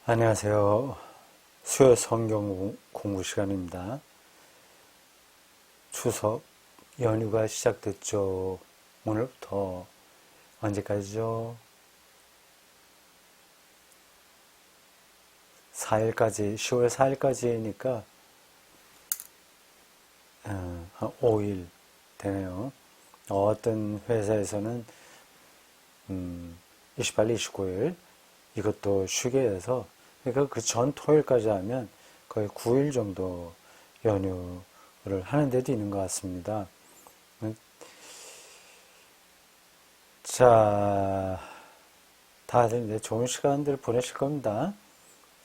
안녕하세요. 수요 성경 공부 시간입니다. 추석 연휴가 시작됐죠. 오늘부터 언제까지죠? 4일까지, 10월 4일까지니까 한 5일 되네요. 어떤 회사에서는 28일, 29일 이것도 쉬게 해서 그러니까 그 전 토요일까지 하면 거의 9일 정도 연휴를 하는 데도 있는 것 같습니다. 자, 다들 이제 좋은 시간들 보내실 겁니다.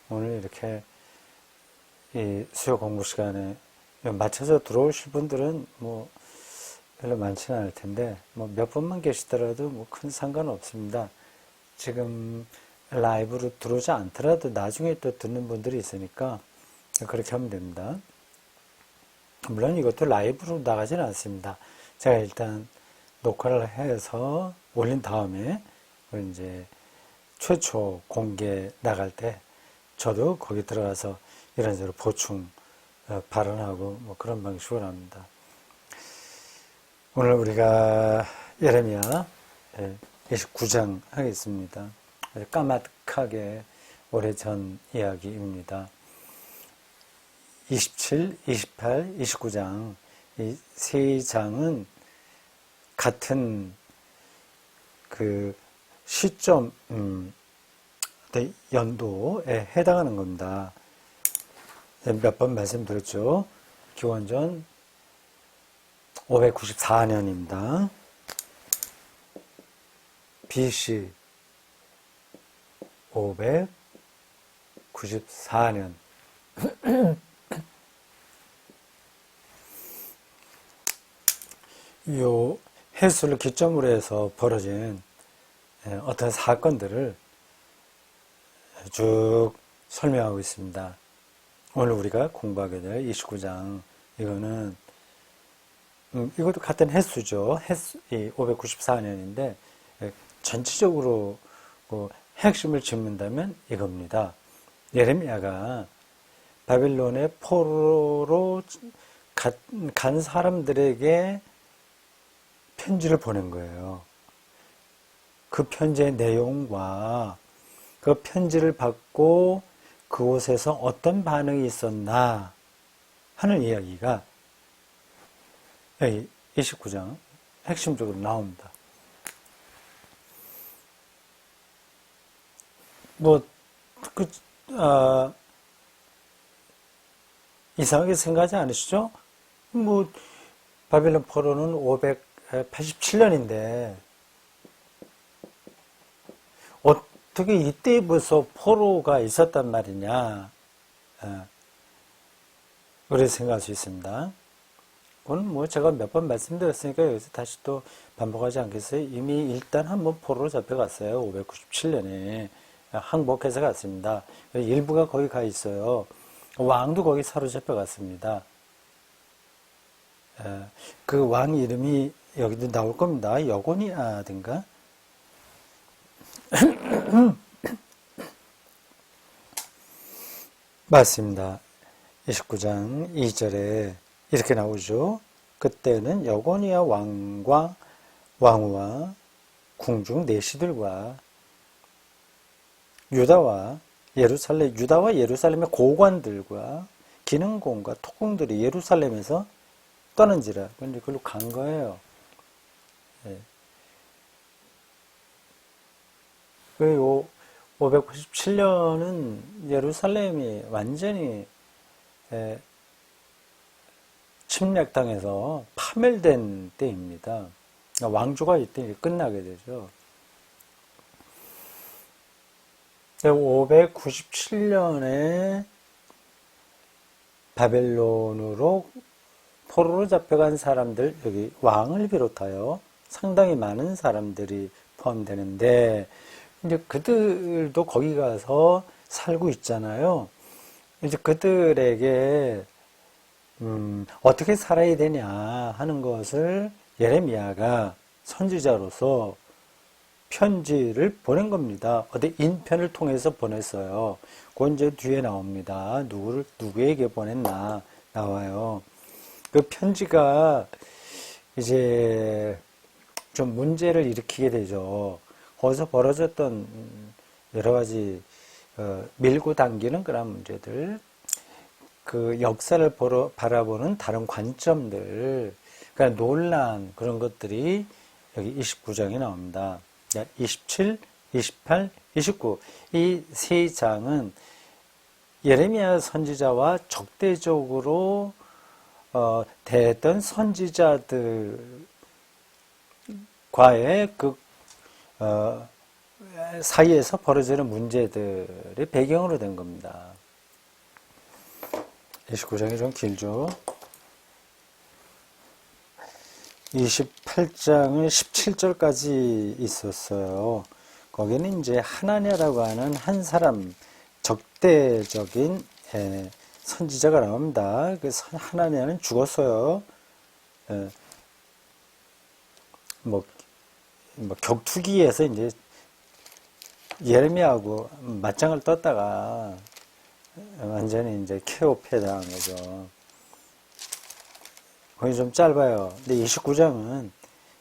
오늘 이렇게 이 수요 공부 시간에 맞춰서 들어오실 분들은 뭐 별로 많지는 않을 텐데 뭐 몇 분만 계시더라도 뭐 큰 상관은 없습니다. 지금 라이브로 들어오지 않더라도 나중에 또 듣는 분들이 있으니까 그렇게 하면 됩니다. 물론 이것도 라이브로 나가지는 않습니다. 제가 일단 녹화를 해서 올린 다음에 이제 최초 공개 나갈 때 저도 거기 들어가서 이런저런 보충 발언하고 뭐 그런 방식으로 합니다. 오늘 우리가 예레미야 29장 하겠습니다. 까마득하게 오래전 이야기입니다. 27, 28, 29장 이 세 장은 같은 그 시점 연도에 해당하는 겁니다. 몇 번 말씀드렸죠. 기원전 594년입니다. BC 594년. 요 해수를 기점으로 해서 벌어진 어떤 사건들을 쭉 설명하고 있습니다. 오늘 우리가 공부하게 될 29장, 이거는 이것도 같은 횟수죠. 횟수, 594년인데 전체적으로 핵심을 짚는다면 이겁니다. 예레미야가 바빌론의 포로로 간 사람들에게 편지를 보낸 거예요. 그 편지의 내용과 그 편지를 받고 그곳에서 어떤 반응이 있었나 하는 이야기가 29장 핵심적으로 나옵니다. 이상하게 생각하지 않으시죠? 바빌론 포로는 587년인데, 어떻게 이때 벌써 포로가 있었단 말이냐, 그렇게 생각할 수 있습니다. 그건 제가 몇 번 말씀드렸으니까 여기서 다시 또 반복하지 않겠어요? 이미 일단 한번 포로로 잡혀갔어요. 597년에. 항복해서 갔습니다. 일부가 거기 가 있어요. 왕도 거기 사로잡혀 갔습니다. 그 왕 이름이 여기도 나올 겁니다. 여고니아든가. 맞습니다. 29장 2절에 이렇게 나오죠. 그때는 여고니아 왕과 왕후와 궁중 내시들과 유다와 예루살렘의 고관들과 기능공과 토공들이 예루살렘에서 떠는지라. 근데 그걸로 간 거예요. 그리고 597년은 예루살렘이 완전히 침략당해서 파멸된 때입니다. 왕조가 이때 끝나게 되죠. 597년에 바벨론으로 포로로 잡혀간 사람들, 여기 왕을 비롯하여 상당히 많은 사람들이 포함되는데, 이제 그들도 거기 가서 살고 있잖아요. 이제 그들에게 어떻게 살아야 되냐 하는 것을 예레미야가 선지자로서 편지를 보낸 겁니다. 어디 인편을 통해서 보냈어요. 그건 이제 뒤에 나옵니다. 누구에게 보냈나 나와요. 그 편지가 이제 좀 문제를 일으키게 되죠. 거기서 벌어졌던 여러 가지 밀고 당기는 그런 문제들, 그 역사를 바라보는 다른 관점들, 그러니까 논란 그런 것들이 여기 29장에 나옵니다. 27, 28, 29. 이 세 장은 예레미야 선지자와 적대적으로 대했던 선지자들과의 그 사이에서 벌어지는 문제들의 배경으로 된 겁니다. 29장이 좀 길죠. 28장은 17절까지 있었어요. 거기는 이제 하나냐라고 하는 한 사람, 적대적인 선지자가 나옵니다. 그 하나냐는 죽었어요. 뭐 격투기에서 이제 예레미야하고 맞짱을 떴다가 완전히 이제 KO 당한 거죠. 거기 좀 짧아요. 근데 29장은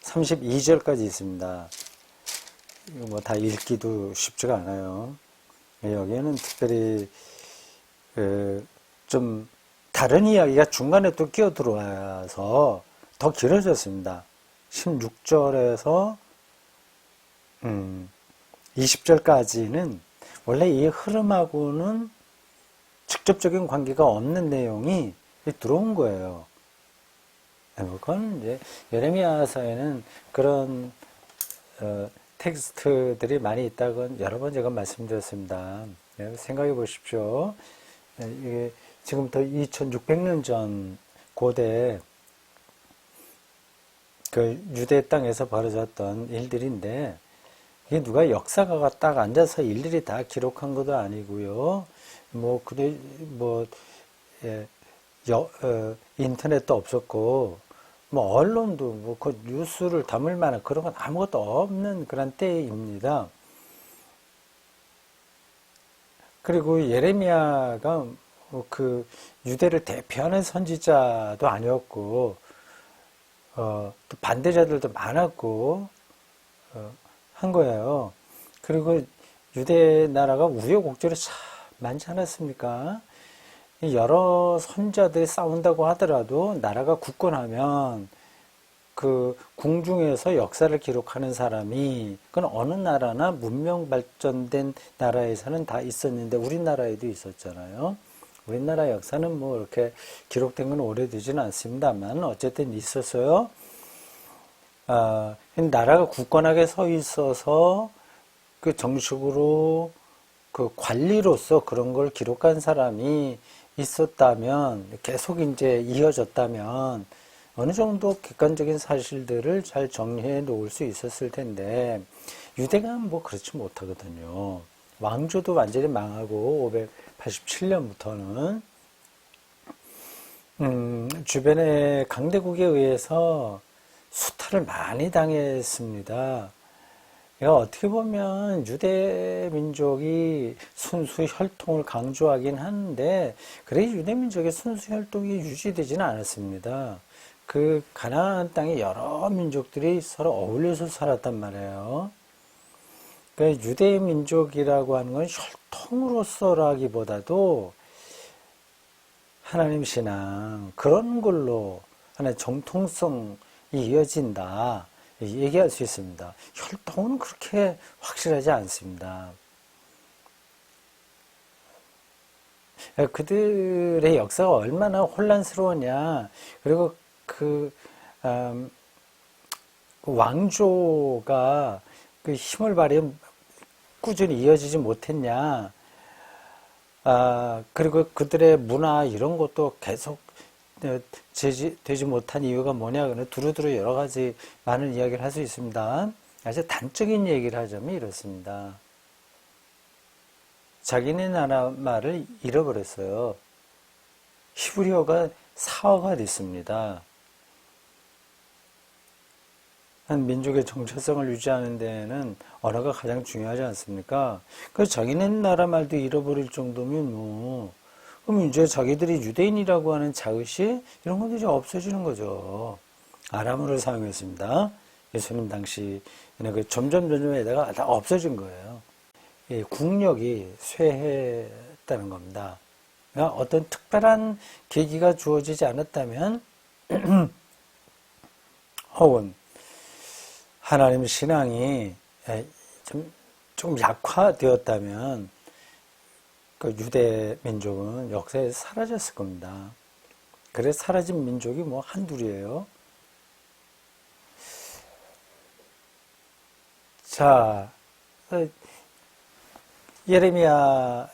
32절까지 있습니다. 이거 뭐 다 읽기도 쉽지가 않아요. 여기에는 특별히 좀 다른 이야기가 중간에 또 끼어 들어와서 더 길어졌습니다. 16절에서 20절까지는 원래 이 흐름하고는 직접적인 관계가 없는 내용이 들어온 거예요. 그건 이제 예레미야서에는 그런 텍스트들이 많이 있다고 여러 번 제가 말씀드렸습니다. 생각해 보십시오. 이게 지금부터 2600년 전 고대 그 유대 땅에서 벌어졌던 일들인데, 이게 누가 역사가가 딱 앉아서 일일이 다 기록한 것도 아니고요. 인터넷도 없었고, 언론도 그 뉴스를 담을 만한 그런 건 아무것도 없는 그런 때입니다. 그리고 예레미야가 그 유대를 대표하는 선지자도 아니었고, 또 반대자들도 많았고, 한 거예요. 그리고 유대 나라가 우여곡절이 참 많지 않았습니까? 여러 선자들이 싸운다고 하더라도 나라가 굳건하면 그 궁중에서 역사를 기록하는 사람이, 그건 어느 나라나 문명 발전된 나라에서는 다 있었는데 우리나라에도 있었잖아요. 우리나라 역사는 뭐 이렇게 기록된 건 오래되지는 않습니다만 어쨌든 있었어요. 나라가 굳건하게 서 있어서 그 정식으로 그 관리로서 그런 걸 기록한 사람이 있었다면, 계속 이제 이어졌다면 어느 정도 객관적인 사실들을 잘 정리해 놓을 수 있었을 텐데, 유대가 뭐 그렇지 못하거든요. 왕조도 완전히 망하고 587년부터는 주변의 강대국에 의해서 수탈을 많이 당했습니다. 어떻게 보면 유대 민족이 순수 혈통을 강조하긴 하는데, 그래 유대 민족의 순수 혈통이 유지되지는 않았습니다. 그 가나안 땅에 여러 민족들이 서로 어울려서 살았단 말이에요. 그러니까 유대 민족이라고 하는 건 혈통으로서라기보다도 하나님 신앙 그런 걸로 하나의 정통성이 이어진다, 얘기할 수 있습니다. 혈통은 그렇게 확실하지 않습니다. 그들의 역사가 얼마나 혼란스러웠냐, 그리고 그 왕조가 그 힘을 발휘해 꾸준히 이어지지 못했냐, 그리고 그들의 문화 이런 것도 계속 되지 못한 이유가 뭐냐, 그는 두루두루 여러 가지 많은 이야기를 할 수 있습니다. 아주 단적인 얘기를 하자면 이렇습니다. 자기네 나라 말을 잃어버렸어요. 히브리어가 사화가 됐습니다. 한 민족의 정체성을 유지하는 데에는 언어가 가장 중요하지 않습니까? 그 자기네 나라 말도 잃어버릴 정도면 뭐, 그럼 이제 자기들이 유대인이라고 하는 자의식 이런 것들이 없어지는 거죠. 아람어를 사용했습니다. 예수님 당시 그 점점에다가 다 없어진 거예요. 이 국력이 쇠했다는 겁니다. 그러니까 어떤 특별한 계기가 주어지지 않았다면 혹은 하나님 신앙이 좀 약화되었다면 그 유대 민족은 역사에서 사라졌을 겁니다. 그래서 사라진 민족이 뭐 한둘이에요. 자, 예레미야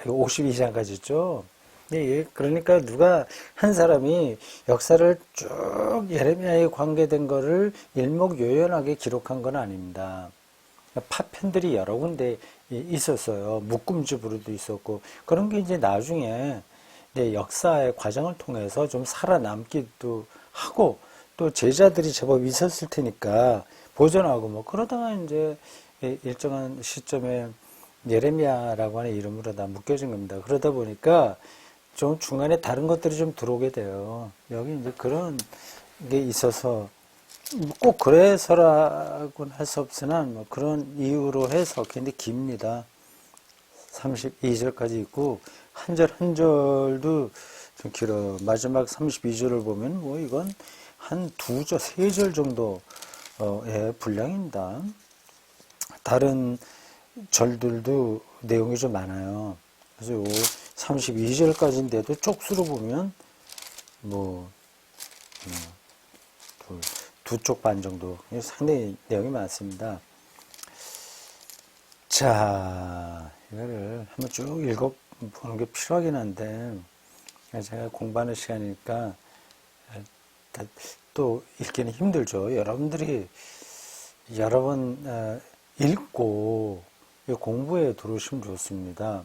52장까지 있죠. 그러니까 누가 한 사람이 역사를 쭉 예레미야에 관계된 거를 일목요연하게 기록한 건 아닙니다. 파편들이 여러 군데 있었어요. 묶음집으로도 있었고 그런 게 이제 나중에 이제 역사의 과정을 통해서 좀 살아남기도 하고 또 제자들이 제법 있었을 테니까 보존하고 뭐 그러다가 이제 일정한 시점에 예레미야라고 하는 이름으로 다 묶여진 겁니다. 그러다 보니까 좀 중간에 다른 것들이 좀 들어오게 돼요. 여기 이제 그런 게 있어서 꼭 그래서라고는 할 수 없으나 뭐 그런 이유로 해서 굉장히 깁니다. 32절까지 있고 한 절 한 절도 좀 길어. 마지막 32절을 보면 뭐 이건 한 두 절, 세 절 정도의 분량입니다. 다른 절들도 내용이 좀 많아요. 그래서 요 32절까지인데도 쪽수로 보면 뭐 두 쪽 반 정도 상당히 내용이 많습니다. 자, 이거를 한번 쭉 읽어보는 게 필요하긴 한데 제가 공부하는 시간이니까 또 읽기는 힘들죠. 여러분들이 여러 번 읽고 공부에 들어오시면 좋습니다.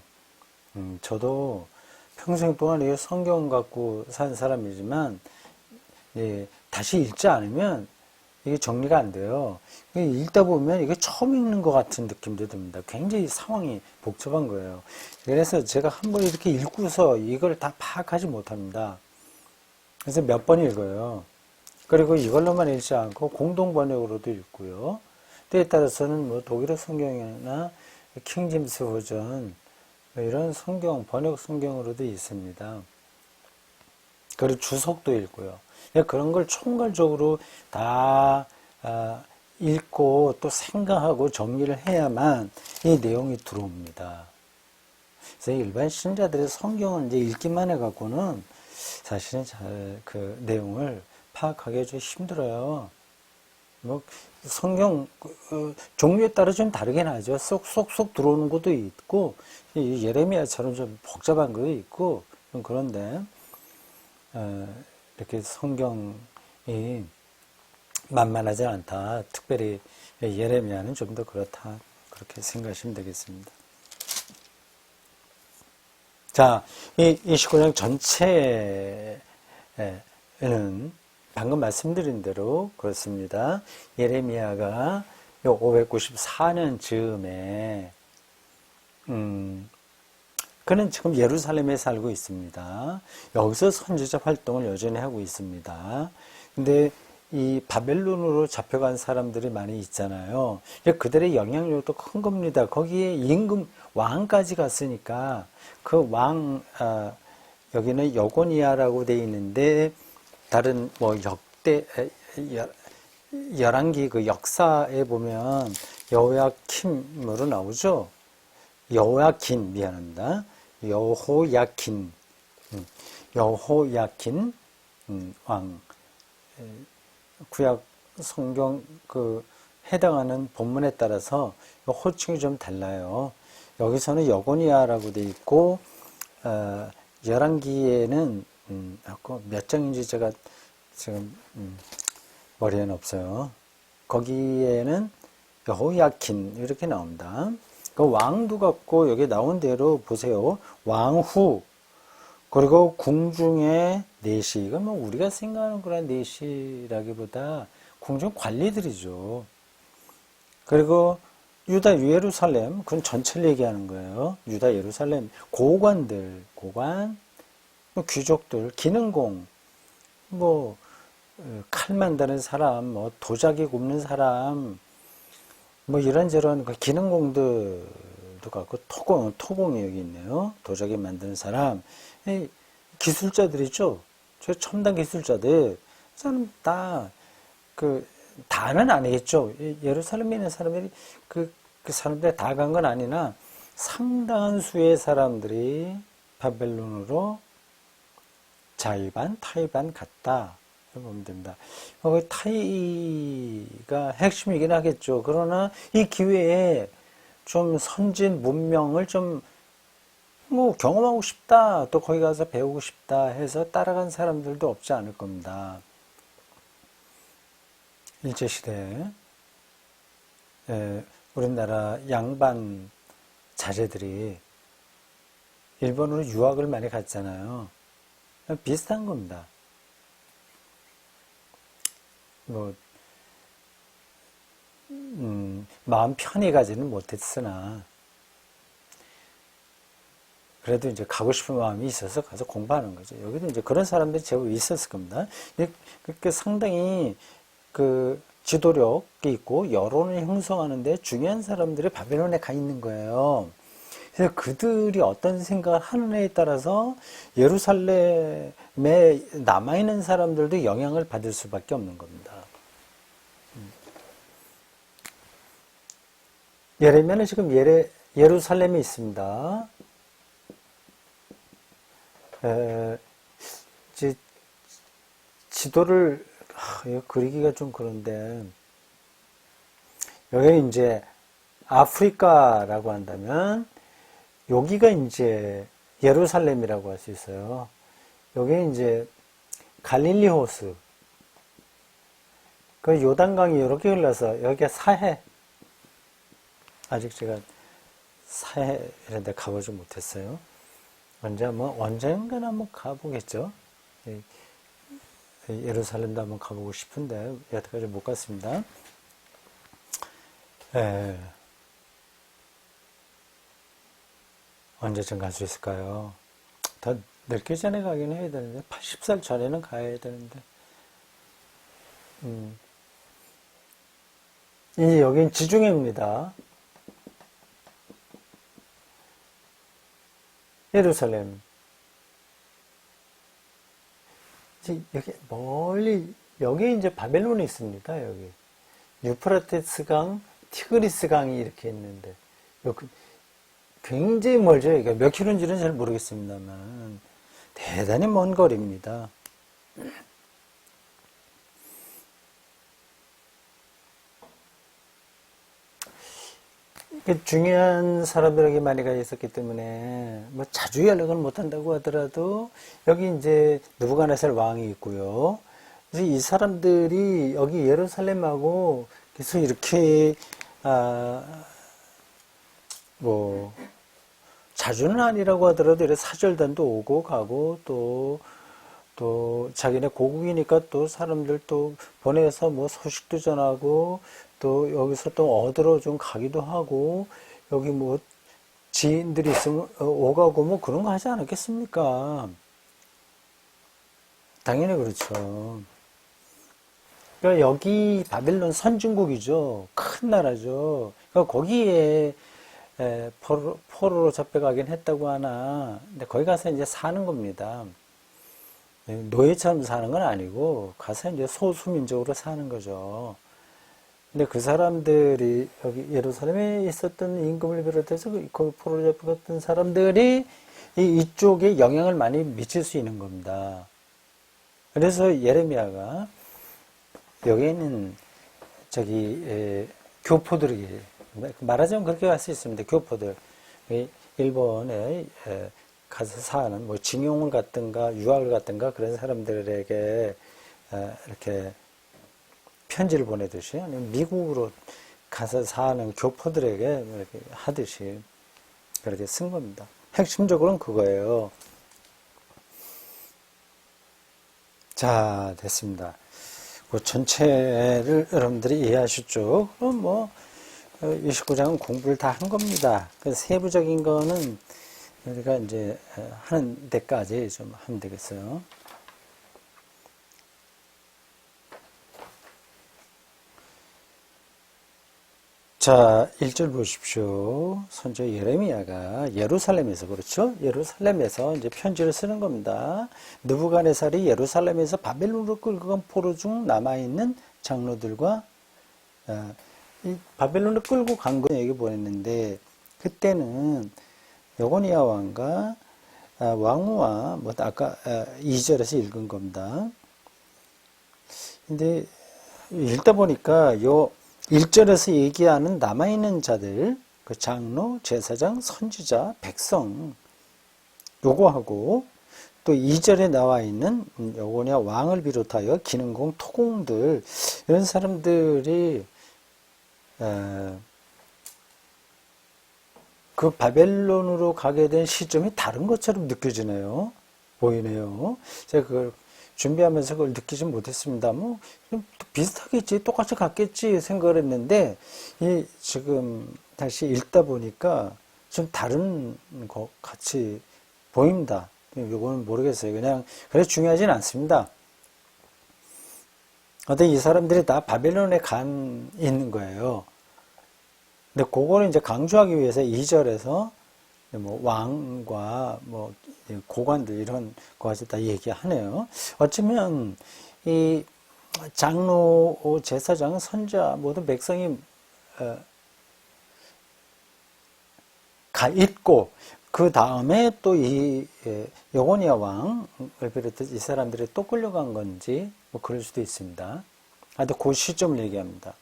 저도 평생 동안 이 성경 갖고 산 사람이지만 다시 읽지 않으면 이게 정리가 안 돼요. 읽다 보면 이게 처음 읽는 것 같은 느낌도 듭니다. 굉장히 상황이 복잡한 거예요. 그래서 제가 한번 이렇게 읽고서 이걸 다 파악하지 못합니다. 그래서 몇 번 읽어요. 그리고 이걸로만 읽지 않고 공동 번역으로도 읽고요. 때에 따라서는 뭐 독일어 성경이나 킹제임스 버전 이런 성경, 번역 성경으로도 있습니다. 그리고 주석도 읽고요. 그런 걸 총괄적으로 다 읽고 또 생각하고 정리를 해야만 이 내용이 들어옵니다. 그래서 일반 신자들의 성경을 이제 읽기만 해갖고는 사실은 잘 그 내용을 파악하기 좀 힘들어요. 뭐 성경 종류에 따라 좀 다르긴 하죠. 쏙쏙쏙 들어오는 것도 있고 예레미야처럼 좀 복잡한 것도 있고 좀 그런데 이렇게 성경이 만만하지 않다. 특별히 예레미야는 좀 더 그렇다. 그렇게 생각하시면 되겠습니다. 자, 이 19장 전체에는 방금 말씀드린 대로 그렇습니다. 예레미야가 요 594년 즈음에 그는 지금 예루살렘에 살고 있습니다. 여기서 선지자 활동을 여전히 하고 있습니다. 근데 이 바벨론으로 잡혀간 사람들이 많이 있잖아요. 그들의 영향력도 큰 겁니다. 거기에 임금 왕까지 갔으니까 그 왕, 여기는 여고니아라고 돼 있는데 다른 뭐 열왕기 그 역사에 보면 여호야킴으로 나오죠. 여호야킨, 미안합니다. 여호야킨 왕. 구약 성경 그 해당하는 본문에 따라서 호칭이 좀 달라요. 여기서는 여고니아라고 돼 있고, 열왕기에는 몇 장인지 제가 지금 머리에는 없어요. 거기에는 여호야킨 이렇게 나옵니다. 그 왕도 같고 여기 나온 대로 보세요. 왕후 그리고 궁중의 내시. 이건 뭐 우리가 생각하는 그런 내시라기보다 궁전 관리들이죠. 그리고 유다 예루살렘, 그건 전체를 얘기하는 거예요. 유다 예루살렘 고관들, 고관, 뭐 귀족들, 기능공, 뭐 칼 만드는 사람, 뭐 도자기 굽는 사람, 뭐 이런저런 그 기능공들도 갖고 토공이 여기 있네요. 도자기 만드는 사람, 기술자들이죠. 저 첨단 기술자들, 저는 다 다는 아니겠죠. 예루살렘에 있는 사람들이 그 사람들이 다 간 건 아니나 상당한 수의 사람들이 바벨론으로 자의반, 타의반 갔다. 보면 됩니다. 타의가 핵심이긴 하겠죠. 그러나 이 기회에 좀 선진 문명을 좀 뭐 경험하고 싶다, 또 거기 가서 배우고 싶다 해서 따라간 사람들도 없지 않을 겁니다. 일제시대에 우리나라 양반 자제들이 일본으로 유학을 많이 갔잖아요. 비슷한 겁니다. 뭐 마음 편히 가지는 못했으나 그래도 이제 가고 싶은 마음이 있어서 가서 공부하는 거죠. 여기도 이제 그런 사람들이 제법 있었을 겁니다. 상당히 지도력이 있고 여론을 형성하는데 중요한 사람들이 바벨론에 가 있는 거예요. 그래서 그들이 어떤 생각을 하느냐에 따라서 예루살렘에 남아있는 사람들도 영향을 받을 수밖에 없는 겁니다. 예레미야는 지금 예루살렘에 있습니다. 지도를 그리기가 좀 그런데 여기 이제 아프리카라고 한다면 여기가 이제 예루살렘이라고 할 수 있어요. 여기 이제 갈릴리 호수, 그 요단강이 이렇게 흘러서 여기가 사해. 아직 제가 사해 이런 데 가보지 못했어요. 언젠가는 한번 가보겠죠. 예루살렘도 한번 가보고 싶은데 여태까지 못 갔습니다. 언제쯤 갈 수 있을까요? 더 늙기 전에 가긴 해야 되는데 80살 전에는 가야 되는데 이제 여긴 지중해입니다. 예루살렘. 여기 멀리 여기 이제 바벨론이 있습니다. 여기 유프라테스강, 티그리스강이 이렇게 있는데 여기 굉장히 멀죠. 이게 몇 킬로인지는 잘 모르겠습니다만 대단히 먼 거리입니다. 중요한 사람들에게 많이 가 있었기 때문에 뭐 자주 연락을 못 한다고 하더라도 여기 이제 느부갓네살 왕이 있고요. 그래서 이 사람들이 여기 예루살렘하고 계속 이렇게 뭐 자주는 아니라고 하더라도 이렇게 사절단도 오고 가고 또 자기네 고국이니까 또 사람들 또 보내서 뭐 소식도 전하고 또 여기서 또 얻으러 좀 가기도 하고 여기 뭐 지인들이 있으면 오가고 뭐 그런 거 하지 않았겠습니까? 당연히 그렇죠. 그러니까 여기 바벨론 선진국이죠. 큰 나라죠. 그러니까 거기에 포로로 잡혀가긴 했다고 하나 근데 거기 가서 이제 사는 겁니다. 노예처럼 사는 건 아니고 가서 이제 소수민족으로 사는 거죠. 근데 그 사람들이 여기 예루살렘에 있었던 임금을 비롯해서 거기 포로로 잡혀갔던 사람들이 이쪽에 영향을 많이 미칠 수 있는 겁니다. 그래서 예레미야가 여기 있는 교포들에게 말하자면 그렇게 할 수 있습니다. 교포들 일본에 가서 사는 뭐 징용을 갔든가 유학을 갔든가 그런 사람들에게 이렇게 편지를 보내듯이 아니면 미국으로 가서 사는 교포들에게 이렇게 하듯이 그렇게 쓴 겁니다. 핵심적으로는 그거예요. 자, 됐습니다. 그 전체를 여러분들이 이해하셨죠? 그럼 뭐 29장은 공부를 다 한 겁니다. 그래서 세부적인 거는 우리가 이제 하는 데까지 좀 하면 되겠어요. 자, 1절 보십시오. 선조 예레미야가 예루살렘에서, 그렇죠? 예루살렘에서 이제 편지를 쓰는 겁니다. 느부갓네살이 예루살렘에서 바벨론으로 끌고 간 포로 중 남아있는 장로들과 이 바벨론을 끌고 간 거 얘기 보냈는데, 그때는 여고니아 왕과 왕후와 뭐 아까 2절에서 읽은 겁니다. 근데 읽다 보니까 요 1절에서 얘기하는 남아있는 자들, 그 장로, 제사장, 선지자, 백성, 요거하고 또 2절에 나와 있는 여고니아 왕을 비롯하여 기능공, 토공들, 이런 사람들이 그 바벨론으로 가게 된 시점이 다른 것처럼 느껴지네요. 보이네요. 제가 그걸 준비하면서 그걸 느끼지 못했습니다. 뭐, 비슷하겠지, 똑같이 갔겠지 생각을 했는데, 지금 다시 읽다 보니까 좀 다른 것 같이 보입니다. 이거는 모르겠어요. 그냥, 그래 중요하진 않습니다. 근데 이 사람들이 다 바벨론에 있는 거예요. 근데 그거를 이제 강조하기 위해서 2절에서 뭐 왕과 뭐 고관들 이런 거까지 다 얘기하네요. 어쩌면 이 장로, 제사장, 선자 모든 백성이 가 있고 그 다음에 또 이 여고니아 왕을 비롯해서 이 사람들이 또 끌려간 건지 뭐 그럴 수도 있습니다. 하여튼 그 시점을 얘기합니다.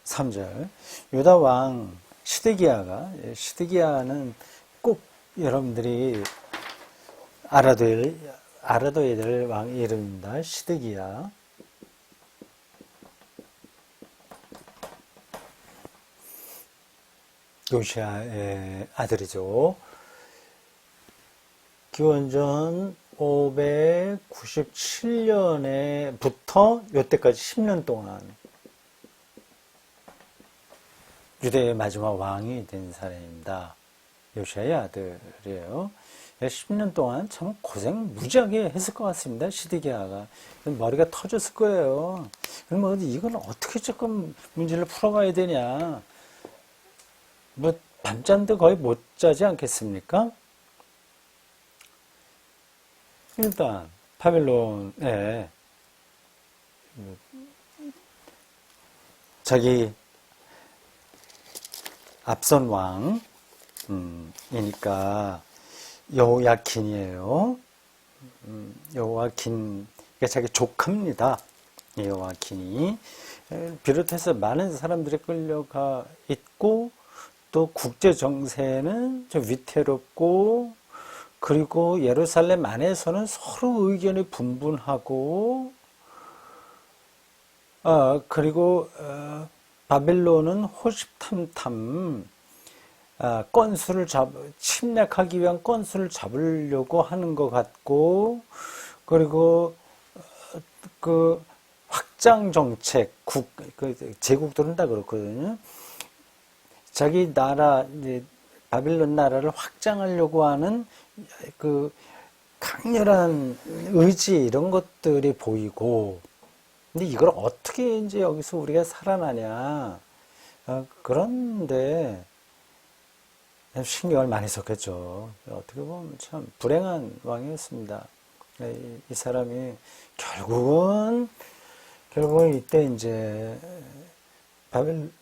3절 유다 왕 시드기야는 꼭 여러분들이 알아둬야 될 왕 이름입니다. 시드기야. 요시야의 아들이죠. 기원전 597년에부터 이때까지 10년 동안 유대의 마지막 왕이 된 사람입니다. 요시야의 아들이에요. 10년 동안 참 고생 무지하게 했을 것 같습니다. 시드기야가. 머리가 터졌을 거예요. 그러면 이건 어떻게 조금 문제를 풀어가야 되냐. 뭐 밤잠도 거의 못 자지 않겠습니까? 일단 바벨론에 자기 앞선 왕이니까 여호야킨이에요. 여호야킨, 그러니까 자기 조카입니다. 여호야킨이 비롯해서 많은 사람들이 끌려가 있고 또 국제 정세는 좀 위태롭고 그리고 예루살렘 안에서는 서로 의견이 분분하고 그리고 바벨론은 호시탐탐 건수를 침략하기 위한 건수를 잡으려고 하는 것 같고 그리고 그 확장 정책 제국들은 다 그렇거든요. 자기 나라 이제 바빌론 나라를 확장하려고 하는 그 강렬한 의지 이런 것들이 보이고 근데 이걸 어떻게 이제 여기서 우리가 살아나냐 그런데 신경을 많이 썼겠죠. 어떻게 보면 참 불행한 왕이었습니다. 이 사람이 결국은 이때 이제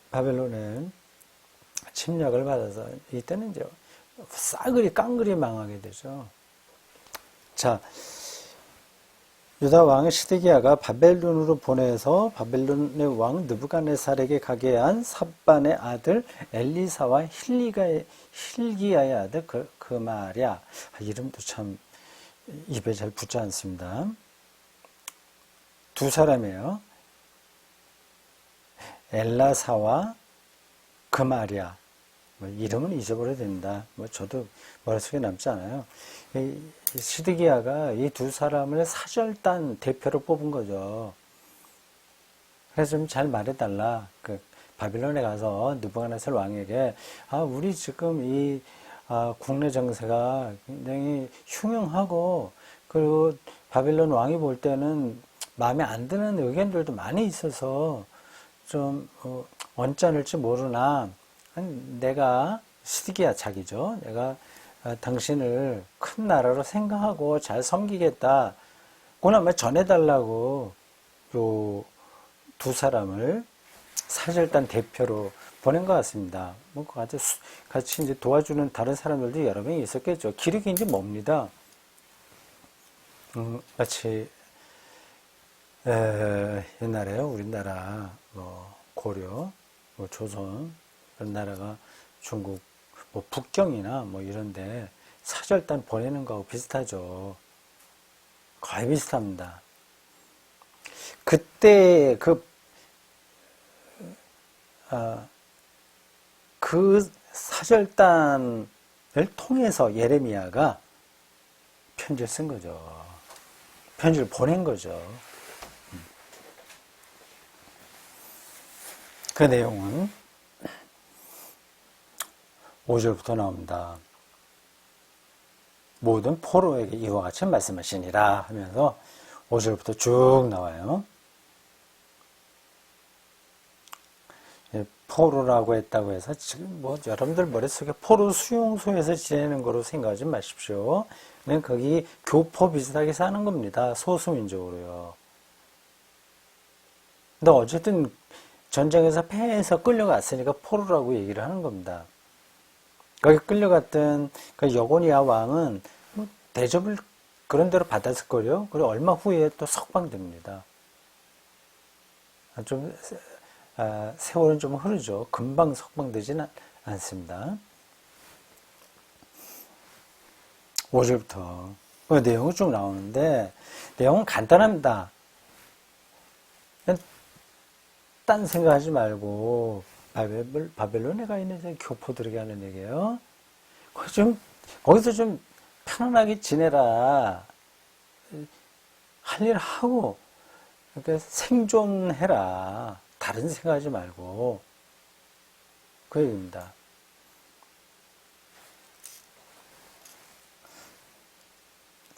바벨론에 침략을 받아서 이때는 이제 싸그리 깡그리 망하게 되죠. 자, 유다 왕 시드기야가 바벨론으로 보내서 바벨론의 왕 느부갓네살에게 가게 한 삽반의 아들 엘리사와 힐기야의 아들 그마랴. 이름도 참 입에 잘 붙지 않습니다. 두 사람이에요. 엘라사와 그마랴. 뭐 이름은 잊어버려야 된다. 뭐 저도 머릿속에 남지 않아요. 이 시드기야가 이 두 사람을 사절단 대표로 뽑은 거죠. 그래서 좀 잘 말해달라. 그 바빌론에 가서 느부갓네살 왕에게 우리 지금 이 국내 정세가 굉장히 흉흉하고 그리고 바빌론 왕이 볼 때는 마음에 안 드는 의견들도 많이 있어서 좀 언짢을지 모르나 내가 시드기야 자기죠. 내가 당신을 큰 나라로 생각하고 잘 섬기겠다. 그나마 전해달라고 요 두 사람을 사절단 대표로 보낸 것 같습니다. 뭐 같이 이제 도와주는 다른 사람들도 여러 명이 있었겠죠. 기력이 이제 뭡니다. 마치 옛날에 우리나라 뭐 고려, 뭐 조선 이런 나라가 중국 뭐 북경이나 뭐 이런데 사절단 보내는 거하고 비슷하죠. 거의 비슷합니다. 그때 그 사절단을 통해서 예레미야가 편지를 쓴 거죠. 편지를 보낸 거죠. 그 내용은 5절부터 나옵니다. 모든 포로에게 이와 같이 말씀하시니라 하면서 5절부터 쭉 나와요. 포로라고 했다고 해서 지금 뭐 여러분들 머릿속에 포로 수용소에서 지내는 거로 생각하지 마십시오. 그냥 거기 교포 비슷하게 사는 겁니다. 소수민족으로요. 근데 어쨌든 전쟁에서 패해서 끌려갔으니까 포로라고 얘기를 하는 겁니다. 거기 끌려갔던 그 여고니아 왕은 뭐 대접을 그런 대로 받았을 거요. 그리고 얼마 후에 또 석방됩니다. 좀 세월은 좀 흐르죠. 금방 석방되지는 않습니다. 5절부터 내용이 쭉 나오는데 내용은 간단합니다. 딴 생각하지 말고 바벨론에 가 있는 교포들에게 하는 얘기예요. 거기서 좀 편안하게 지내라. 할 일 하고 그러니까 생존해라. 다른 생각하지 말고 그 얘기입니다.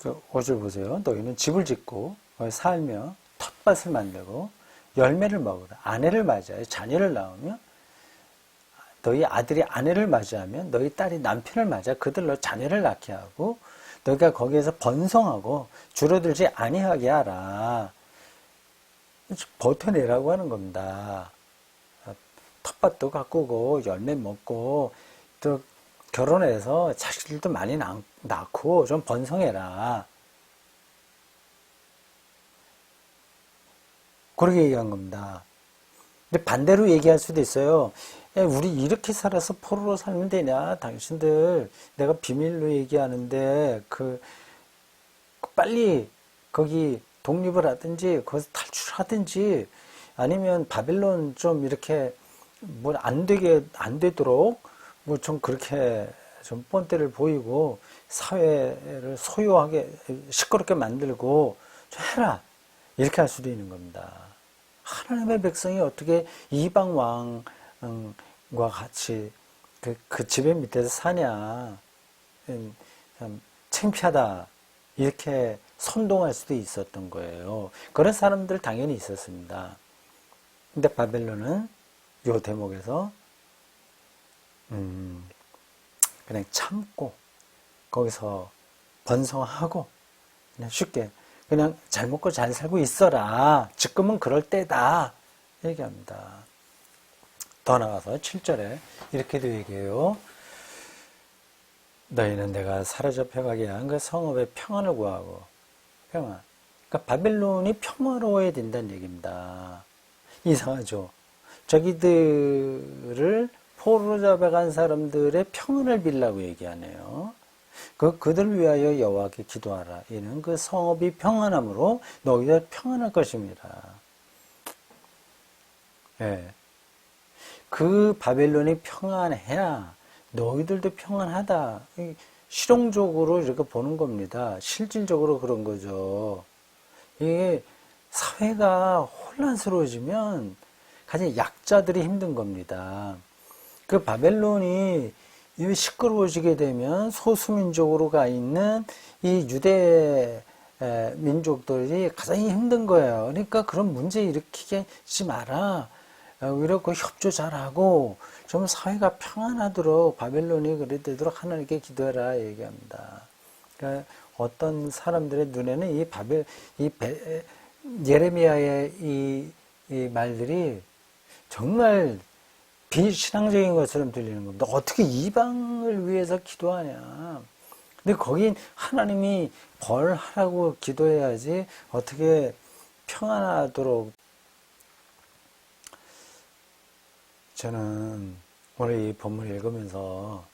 그 5절 보세요. 너희는 집을 짓고 살며 텃밭을 만들고 열매를 먹으라. 아내를 맞이하여 자녀를 낳으며 너희 아들이 아내를 맞이하면 너희 딸이 남편을 맞아 그들로 자녀를 낳게 하고 너희가 거기에서 번성하고 줄어들지 아니하게 하라. 버텨내라고 하는 겁니다. 텃밭도 가꾸고 열매 먹고 또 결혼해서 자식들도 많이 낳고 좀 번성해라. 그렇게 얘기한 겁니다. 근데 반대로 얘기할 수도 있어요. 야, 우리 이렇게 살아서 포로로 살면 되냐? 당신들 내가 비밀로 얘기하는데 빨리 거기 독립을 하든지 거기서 탈출하든지 아니면 바빌론 좀 이렇게 뭐 안 되도록 뭐 좀 그렇게 좀 뻔때를 보이고 사회를 소유하게 시끄럽게 만들고 좀 해라. 이렇게 할 수도 있는 겁니다. 하나님의 백성이 어떻게 이방 왕과 같이 그 지배 밑에서 사냐. 참 창피하다. 이렇게 선동할 수도 있었던 거예요. 그런 사람들 당연히 있었습니다. 근데 바벨론은 요 대목에서 그냥 참고 거기서 번성하고 그냥 쉽게 그냥 잘 먹고 잘 살고 있어라. 지금은 그럴 때다. 얘기합니다. 더 나가서 7절에 이렇게도 얘기해요. 너희는 내가 사로잡혀가게 한 그 성읍의 평안을 구하고 평안. 그러니까 바벨론이 평화로워야 된다는 얘기입니다. 이상하죠. 자기들을 포로로 잡아간 사람들의 평안을 빌라고 얘기하네요. 그들을 위하여 여호와께 기도하라. 이는 그 성읍이 평안함으로 너희가 평안할 것입니다. 예. 그 바벨론이 평안해야 너희들도 평안하다. 실용적으로 이렇게 보는 겁니다. 실질적으로 그런 거죠. 이게 사회가 혼란스러워지면 가장 약자들이 힘든 겁니다. 그 바벨론이 시끄러워지게 되면 소수민족으로 가 있는 이 유대 민족들이 가장 힘든 거예요. 그러니까 그런 문제 일으키게 하지 마라. 오히려 그 협조 잘하고 좀 사회가 평안하도록 바벨론이 그래 되도록 하나님께 기도해라 얘기합니다. 그러니까 어떤 사람들의 눈에는 예레미야의 이 말들이 정말 비신앙적인 것처럼 들리는 겁니다. 어떻게 이방을 위해서 기도하냐. 근데 거긴 하나님이 벌하라고 기도해야지 어떻게 평안하도록. 저는 오늘 이 본문을 읽으면서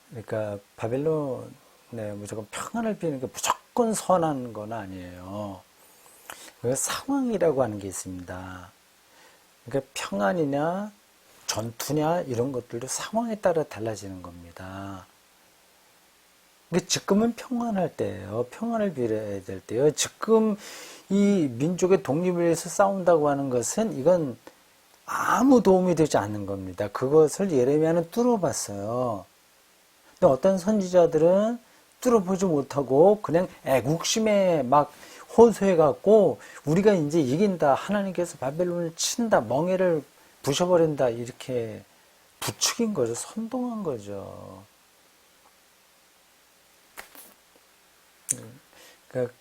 그러니까 바벨론에 무조건 평안을 비는 게 무조건 선한 건 아니에요. 상황이라고 하는 게 있습니다. 그러니까 평안이냐 전투냐 이런 것들도 상황에 따라 달라지는 겁니다. 지금은 평안할 때예요. 평안을 빌어야 될 때요. 지금 이 민족의 독립을 위해서 싸운다고 하는 것은 이건 아무 도움이 되지 않는 겁니다. 그것을 예레미야는 뚫어봤어요. 근데 어떤 선지자들은 뚫어보지 못하고 그냥 애국심에 막 호소해갖고 우리가 이제 이긴다. 하나님께서 바벨론을 친다. 멍에를 부셔버린다. 이렇게 부추긴 거죠. 선동한 거죠. 그러니까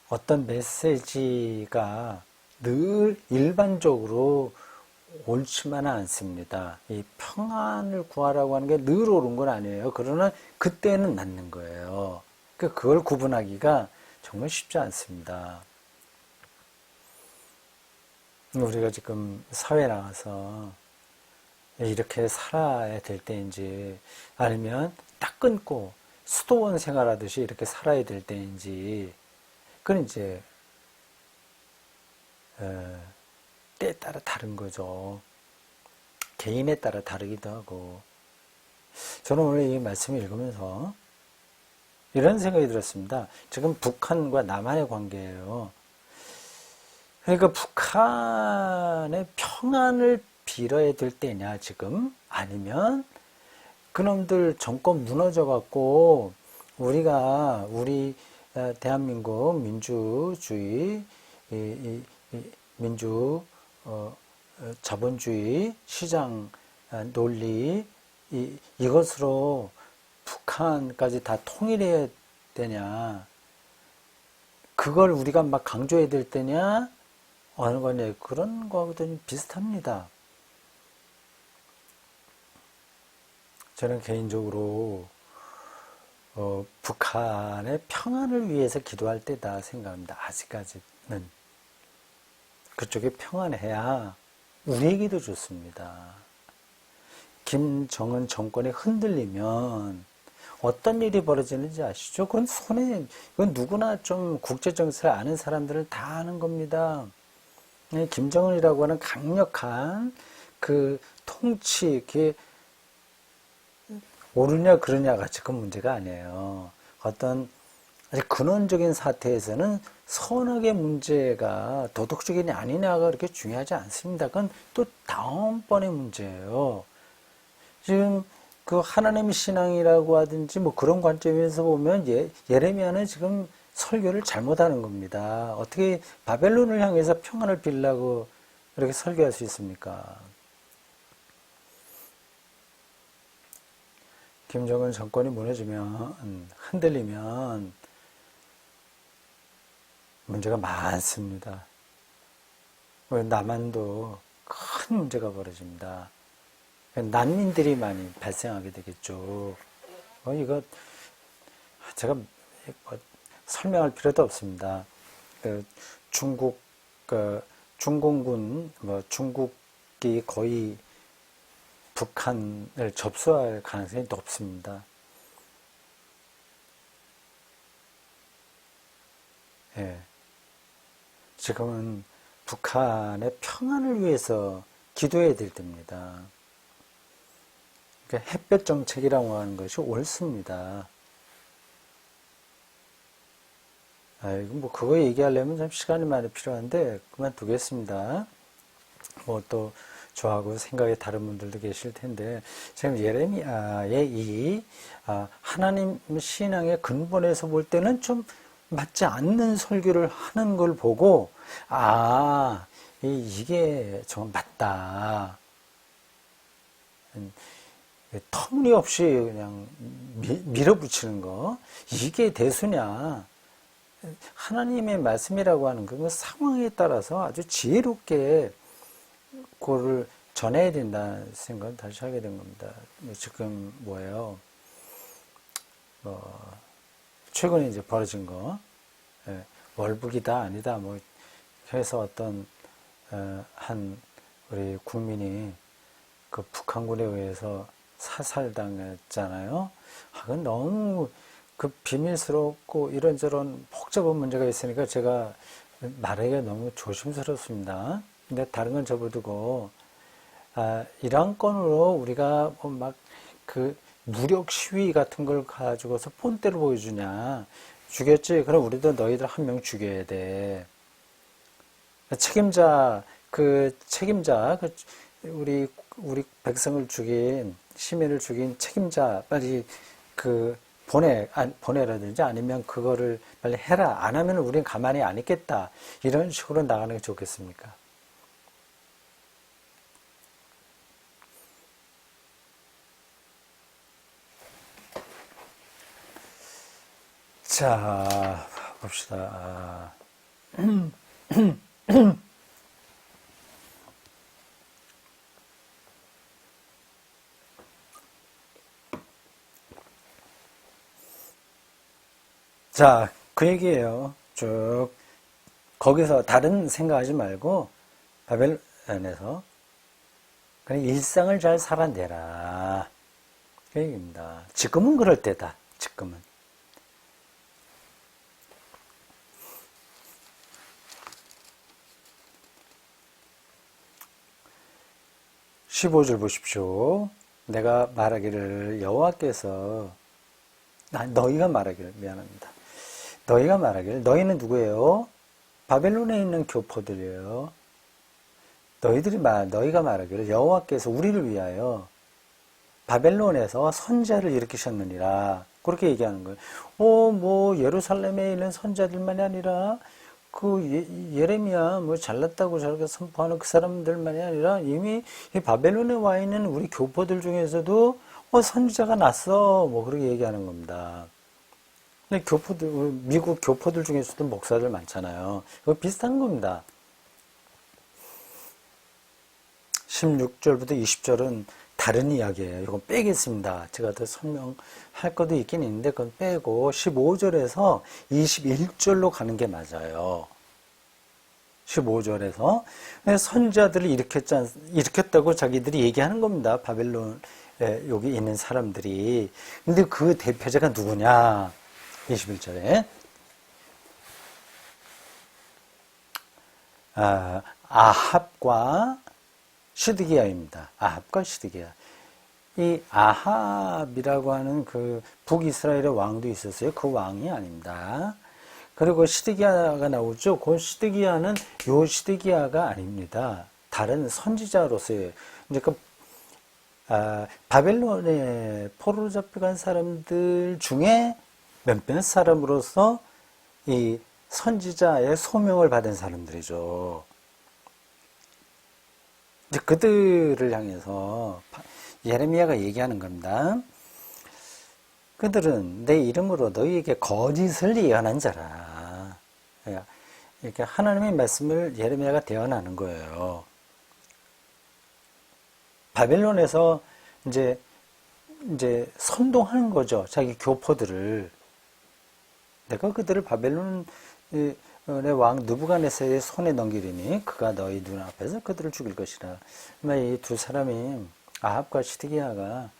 어떤 메시지가 늘 일반적으로 옳지만은 않습니다. 이 평안을 구하라고 하는 게 늘 옳은 건 아니에요. 그러나 그때는 맞는 거예요. 그걸 구분하기가 정말 쉽지 않습니다. 우리가 지금 사회에 나가서 이렇게 살아야 될 때인지 아니면 딱 끊고 수도원 생활하듯이 이렇게 살아야 될 때인지 그건 이제 때에 따라 다른 거죠. 개인에 따라 다르기도 하고. 저는 오늘 이 말씀을 읽으면서 이런 생각이 들었습니다. 지금 북한과 남한의 관계예요. 그러니까 북한의 평안을 빌어야 될 때냐 지금? 아니면 그놈들 정권 무너져갖고 우리 대한민국 민주주의 자본주의 시장 논리 이것으로 북한까지 다 통일해야 되냐, 그걸 우리가 막 강조해야 될 때냐 어느 거냐, 그런 거하고도 좀 비슷합니다. 저는 개인적으로 북한의 평안을 위해서 기도할 때다 생각합니다. 아직까지는 그쪽이 평안해야 우리에게도 좋습니다. 김정은 정권이 흔들리면 어떤 일이 벌어지는지 아시죠? 이건 누구나 좀 국제정세를 아는 사람들은 다 아는 겁니다. 김정은이라고 하는 강력한 그 통치, 그게 옳으냐 그러냐가 지금 문제가 아니에요. 어떤 아주 근원적인 사태에서는 선악의 문제가 도덕적이냐 아니냐가 그렇게 중요하지 않습니다. 그건 또 다음번의 문제예요. 지금 그 하나님 신앙이라고 하든지 뭐 그런 관점에서 보면 예레미야는 지금 설교를 잘못하는 겁니다. 어떻게 바벨론을 향해서 평안을 빌라고 이렇게 설교할 수 있습니까? 김정은 정권이 무너지면, 흔들리면 문제가 많습니다. 남한도 큰 문제가 벌어집니다. 난민들이 많이 발생하게 되겠죠. 이거 제가 설명할 필요도 없습니다. 중공군, 중국이 거의 북한을 접수할 가능성이 높습니다. 예. 지금은 북한의 평안을 위해서 기도해야 될 때입니다. 햇볕 정책이라고 하는 것이 옳습니다. 아이고, 뭐, 그거 얘기하려면 좀 시간이 많이 필요한데, 그만두겠습니다. 뭐, 또, 저하고 생각이 다른 분들도 계실 텐데, 지금 예레미야의 하나님 신앙의 근본에서 볼 때는 좀 맞지 않는 설교를 하는 걸 보고, 이게 좀 맞다. 터무니없이 그냥 밀어붙이는 거. 이게 대수냐. 하나님의 말씀이라고 하는 건 상황에 따라서 아주 지혜롭게 그거를 전해야 된다는 생각을 다시 하게 된 겁니다. 지금 뭐예요? 최근에 이제 벌어진 거, 월북이다 아니다 뭐 해서 어떤 우리 국민이 그 북한군에 의해서 사살당했잖아요. 그건 너무 그 비밀스럽고 이런저런 복잡한 문제가 있으니까 제가 말하기가 너무 조심스럽습니다. 근데 다른 건 접어두고, 이런 건으로 우리가 막 그 무력 시위 같은 걸 가지고서 본때를 보여주냐. 죽였지? 그럼 우리도 너희들 한 명 죽여야 돼. 우리 백성을 죽인, 시민을 죽인 책임자, 빨리 보내라든지 아니면 그거를 빨리 해라. 안 하면 우린 가만히 안 있겠다. 이런 식으로 나가는 게 좋겠습니까? 자, 봅시다. 자, 그 얘기예요. 쭉 거기서 다른 생각하지 말고 바벨론에서 그냥 일상을 잘 살아내라. 그 얘기입니다. 지금은 그럴 때다. 지금은. 15절 보십시오. 내가 말하기를 여호와께서 너희가 말하기를 미안합니다. 너희가 말하기를 너희는 누구예요? 바벨론에 있는 교포들이에요. 너희가 말하기를 여호와께서 우리를 위하여 바벨론에서 선자를 일으키셨느니라. 그렇게 얘기하는 거예요. 뭐 예루살렘에 있는 선자들만이 아니라 예레미야 잘났다고 저렇게 선포하는 그 사람들만이 아니라 이미 이 바벨론에 와 있는 우리 교포들 중에서도 선지자가 났어. 뭐 그렇게 얘기하는 겁니다. 근데 미국 교포들 중에서도 목사들 많잖아요. 그거 비슷한 겁니다. 16절부터 20절은 다른 이야기예요. 이건 빼겠습니다. 제가 더 설명할 것도 있긴 있는데 그건 빼고 15절에서 21절로 가는 게 맞아요. 15절에서 선지자들을 일으켰다고 자기들이 얘기하는 겁니다. 바벨론에 여기 있는 사람들이. 근데 그 대표자가 누구냐? 21절에 아합과 시드기야입니다. 아합과 시드기야. 이 아합이라고 하는 그 북이스라엘의 왕도 있었어요. 그 왕이 아닙니다. 그리고 시드기야가 나오죠. 그 시드기야는 요 시드기야가 아닙니다. 다른 선지자로서의 이제 바벨론에 포로로 잡혀간 사람들 중에 몇몇 사람으로서 이 선지자의 소명을 받은 사람들이죠. 이제 그들을 향해서 예레미야가 얘기하는 겁니다. 그들은 내 이름으로 너희에게 거짓을 예언한 자라. 이렇게 하나님의 말씀을 예레미야가 대언하는 거예요. 바벨론에서 이제 선동하는 거죠. 자기 교포들을. 내가 그들을 바벨론의 왕 느부갓네살의 손에 넘기리니 그가 너희 눈앞에서 그들을 죽일 것이라. 이 두 사람이 아합과 시드기야가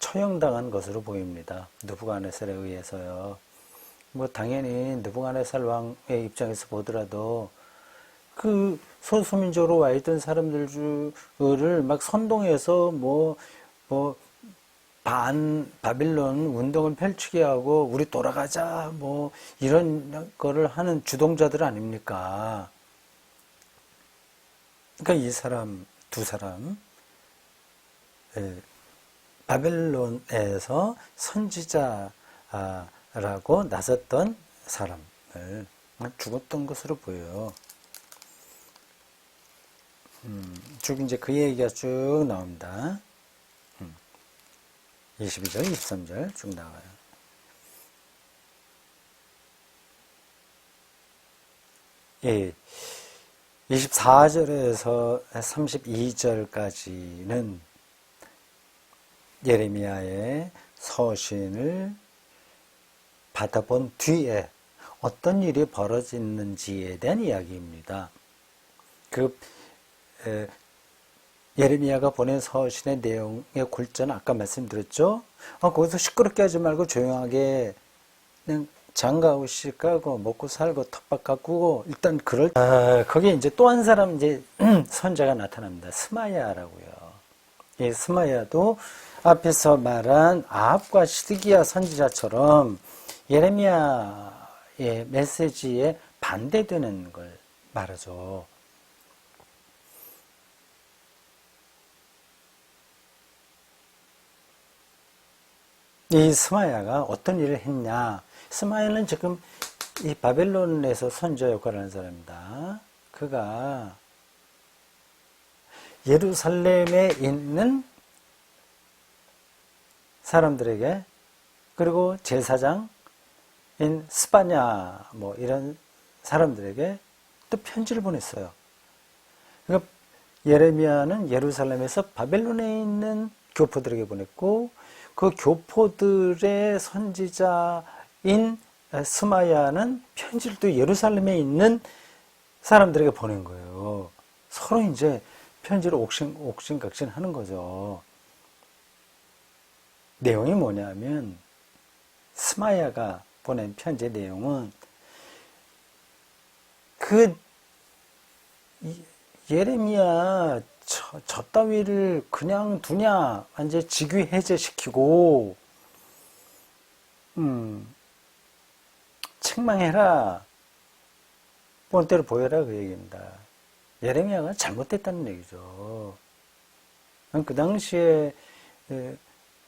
처형당한 것으로 보입니다. 느부갓네살에 의해서요. 당연히 느부갓네살 왕의 입장에서 보더라도 그 소수민족으로 와 있던 사람들을 막 선동해서 뭐 바빌론 운동을 펼치게 하고 우리 돌아가자 뭐 이런 거를 하는 주동자들 아닙니까? 그러니까 이 사람 두 사람 바벨론에서 선지자라고 나섰던 사람을 죽었던 것으로 보여요. 쭉 이제 그 얘기가 쭉 나옵니다. 22절, 23절 쭉 나와요. 예, 24절에서 32절까지는 예레미야의 서신을 받아본 뒤에 어떤 일이 벌어졌는지에 대한 이야기입니다. 예레미야가 보낸 서신의 내용의 골자는 아까 말씀드렸죠? 거기서 시끄럽게 하지 말고 조용하게 그냥 장가오시 까고 먹고 살고 텃밭 가꾸고 일단 거기에 이제 또 한 사람 이제 선자가 나타납니다. 스마야라고요. 이 스마야도 앞에서 말한 아합과 시드기야 선지자처럼 예레미야의 메시지에 반대되는 걸 말하죠. 이 스마야가 어떤 일을 했냐? 스마야는 지금 이 바벨론에서 선지자 역할을 하는 사람입니다. 그가 예루살렘에 있는 사람들에게 그리고 제사장인 스바냐 뭐 이런 사람들에게 또 편지를 보냈어요. 그러니까 예레미야는 예루살렘에서 바벨론에 있는 교포들에게 보냈고 그 교포들의 선지자인 스마야는 편지를 또 예루살렘에 있는 사람들에게 보낸 거예요. 서로 이제 편지를 옥신각신 하는 거죠. 내용이 뭐냐면 스마야가 보낸 편지의 내용은 예레미야 저 따위를 그냥 두냐 완전 직위 해제시키고 책망해라 본때를 보여라 그 얘기입니다. 예레미야가 잘못됐다는 얘기죠. 그 당시에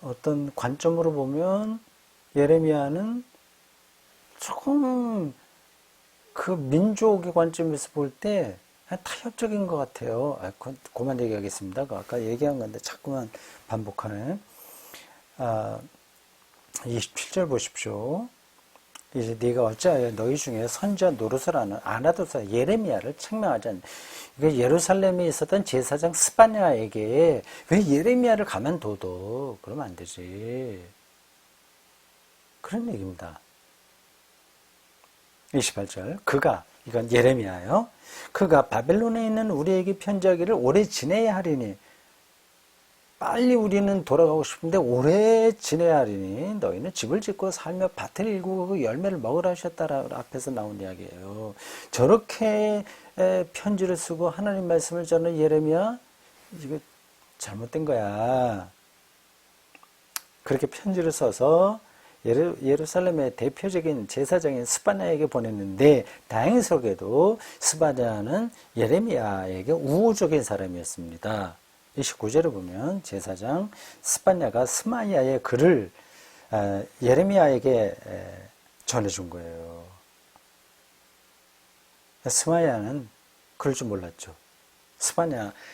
어떤 관점으로 보면 예레미야는 조금 그 민족의 관점에서 볼 때 타협적인 것 같아요. 그만 얘기하겠습니다. 아까 얘기한 건데 자꾸만 반복하네. 27절 보십시오. 이제 네가 어찌하여 너희 중에 선지자 노릇을 안 하도서 예레미야를 책망하지 않냐. 이거 예루살렘에 있었던 제사장 스바냐에게 왜 예레미야를 가만둬도 그러면 안 되지. 그런 얘기입니다. 28절 이건 예레미야예요. 그가 바벨론에 있는 우리에게 편지하기를 오래 지내야 하리니 빨리 우리는 돌아가고 싶은데 오래 지내야 하리니 너희는 집을 짓고 살며 밭을 일구고 그 열매를 먹으라 하셨다라 앞에서 나온 이야기예요. 저렇게 편지를 쓰고 하나님 말씀을 전하는 예레미야 이거 잘못된 거야. 그렇게 편지를 써서 예루살렘의 대표적인 제사장인 스바냐에게 보냈는데 다행스럽게도 스바냐는 예레미야에게 우호적인 사람이었습니다. 29절을 보면 제사장 스바냐가 스마야의 글을 예레미야에게 전해준 거예요. 스마야는 그럴 줄 몰랐죠.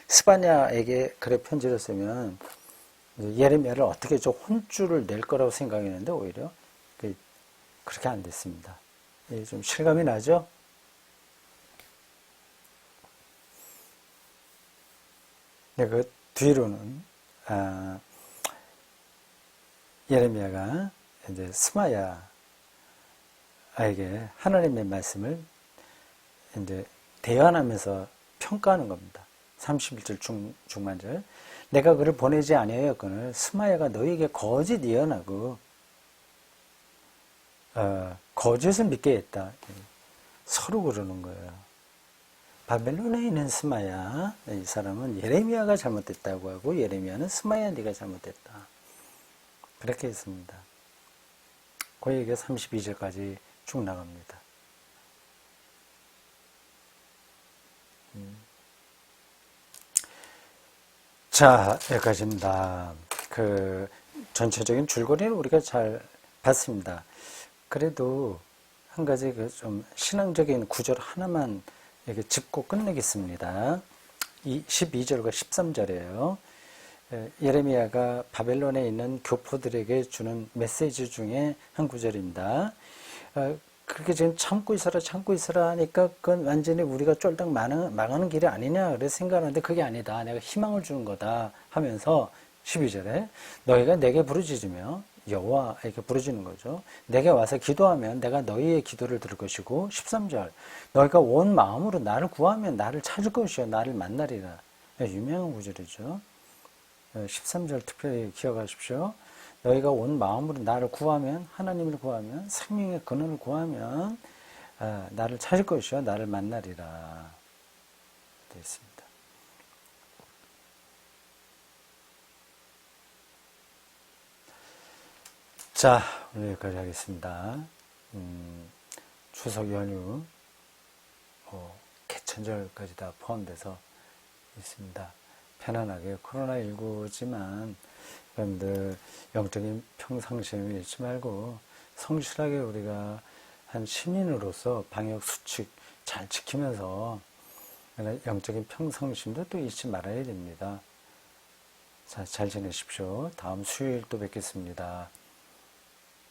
스바냐에게 글의 편지를 쓰면 예레미야를 어떻게 좀 혼쭐을 낼 거라고 생각했는데 오히려 그렇게 안 됐습니다. 좀 실감이 나죠? 그 뒤로는 예레미야가 이제 스마야에게 하나님의 말씀을 이제 대언하면서 평가하는 겁니다. 31절 중반절 내가 그를 보내지 아니하였거늘 스마야가 너희에게 거짓 예언하고 거짓을 믿게 했다. 서로 그러는 거예요. 바벨론에 있는 스마야, 이 사람은 예레미야가 잘못됐다고 하고 예레미야는 스마야 네가 잘못됐다. 그렇게 했습니다. 그 얘기가 32절까지 쭉 나갑니다. 자, 여기까지입니다. 전체적인 줄거리는 우리가 잘 봤습니다. 그래도 한 가지 좀 신앙적인 구절 하나만 이렇게 짚고 끝내겠습니다. 12절과 13절이에요. 예레미야가 바벨론에 있는 교포들에게 주는 메시지 중에 한 구절입니다. 그렇게 지금 참고 있어라 하니까 그건 완전히 우리가 쫄딱 망하는 길이 아니냐 그래서 생각하는데 그게 아니다. 내가 희망을 주는 거다 하면서 12절에 너희가 내게 부르짖으며 여호와에게 부르짖는 거죠. 내게 와서 기도하면 내가 너희의 기도를 들을 것이고 13절 너희가 온 마음으로 나를 구하면 나를 찾을 것이요 나를 만나리라. 유명한 구절이죠. 13절 특별히 기억하십시오. 너희가 온 마음으로 나를 구하면 하나님을 구하면 생명의 근원을 구하면 나를 찾을 것이요 나를 만나리라 되어 있습니다. 자, 오늘 여기까지 하겠습니다. 추석 연휴 개천절까지 다 포함돼서 있습니다. 편안하게 코로나19지만 여러분들 영적인 평상심을 잃지 말고 성실하게 우리가 한 시민으로서 방역 수칙 잘 지키면서 영적인 평상심도 또 잊지 말아야 됩니다. 자, 잘 지내십시오. 다음 수요일 또 뵙겠습니다.